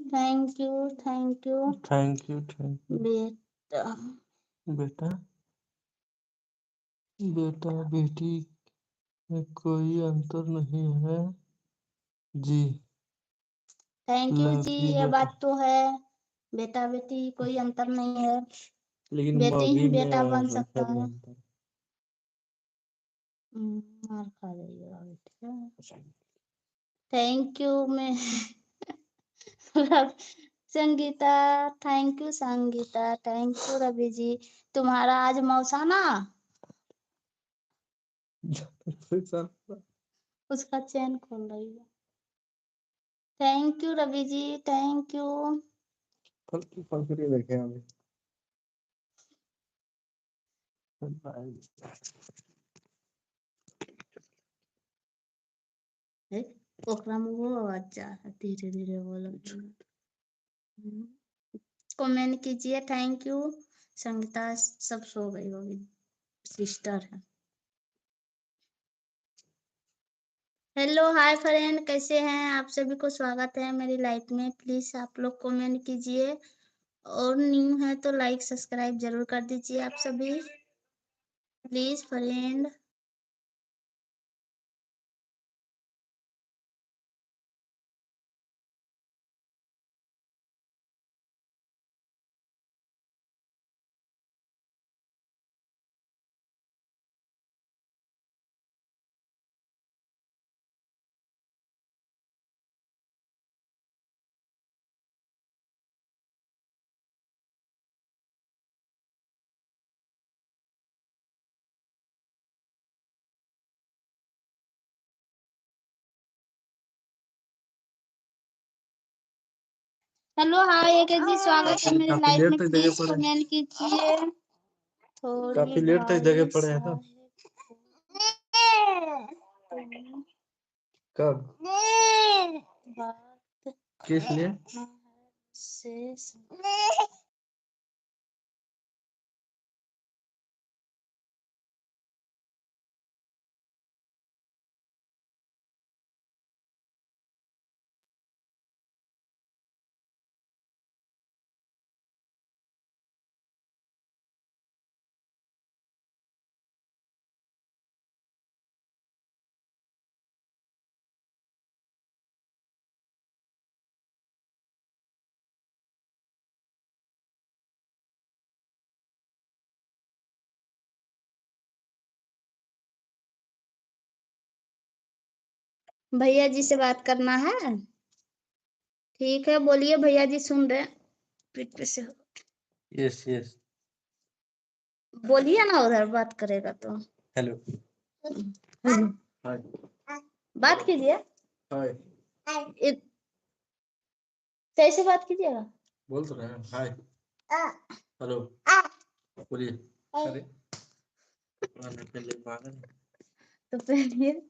Thank you thank you thank you बेटा बेटा बेटा बेटी में कोई अंतर नहीं है जी। थैंक यू लव जी, यू ये बेटा। बात तो है। बेटा बेटी कोई अंतर नहीं है, लेकिन बेटी अभी ही में बेटा बन है सकता है। अंतर। मार खा जाइएगा बेटा। थैंक यू मैं Sangeeta, thank you Sangeeta, thank you Ravi ji. तुम्हारा आज मौसाना उसका चैन खोल रही है। Thank you Ravi ji, thank you. फल करिए देखे अभी। ओकरा में वो अच्छा धीरे धीरे बोलो। कमेंट कीजिए। Thank you Sangeeta. सब सो गई होगी, सिस्टर है। हेलो हाय फ्रेंड, कैसे हैं आप सभी को स्वागत है मेरी लाइफ में। प्लीज आप लोग कमेंट कीजिए और न्यू है तो लाइक सब्सक्राइब जरूर कर दीजिए आप सभी प्लीज फ्रेंड। हेलो हाय एक जी, स्वागत है मेरी लाइफ में। प्लीज कमेंट कीजिए। काफी लेट तक जगह पड़े हैं ना। कब किस लिए? भैया जी से बात करना है। ठीक है बोलिए भैया जी, सुन रहे हैं। पीठ पे से यस यस बोलिए ना, उधर बात करेगा तो। हेलो हाय बात कीजिए। हाय कैसे बात कीजिएगा? बोल तो रहे हैं हाय हेलो बोलिए। अरे तो पहनिए,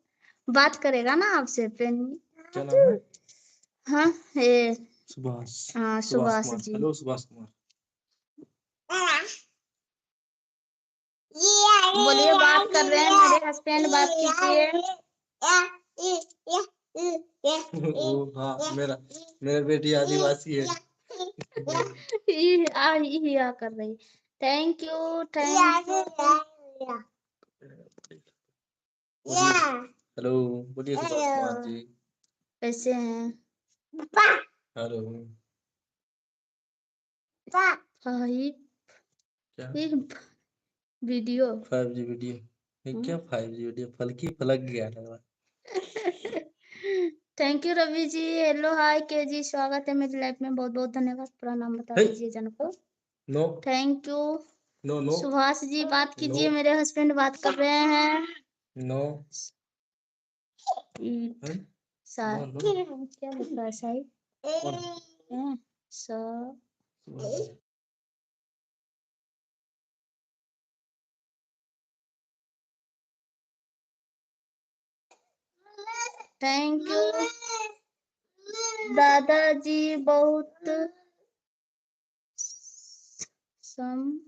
बात करेगा ना आपसे। पहनिए। क्या नाम है? हाँ ये सुभाष। हाँ सुभाष कुमार। जी। हेलो सुभाष कुमार। बोलिए, बात कर रहे हैं मेरे हस्बैंड, बात कीजिए। ओ हाँ, मेरा बेटी आदिवासी है। ही कर रही। Thank you thank you. Hello बोलिए सुभाष कुमार जी। कैसे हैं? हेलो फाइव क्या वीडियो 5G वीडियो? ये क्या 5G वीडियो? फल की फलक गया लग रहा। Thank you Ravi ji. Hello hi के जी, स्वागत है मेरी लाइफ में। बहुत बहुत धन्यवाद। पूरा नाम बता दीजिए जन को। No thank you. No no Subhash ji बात कीजिए, नो मेरे हस्बैंड बात कर रहे हैं। नो क्या लिख रहा है साई? थैंक यू दादाजी। बहुत सम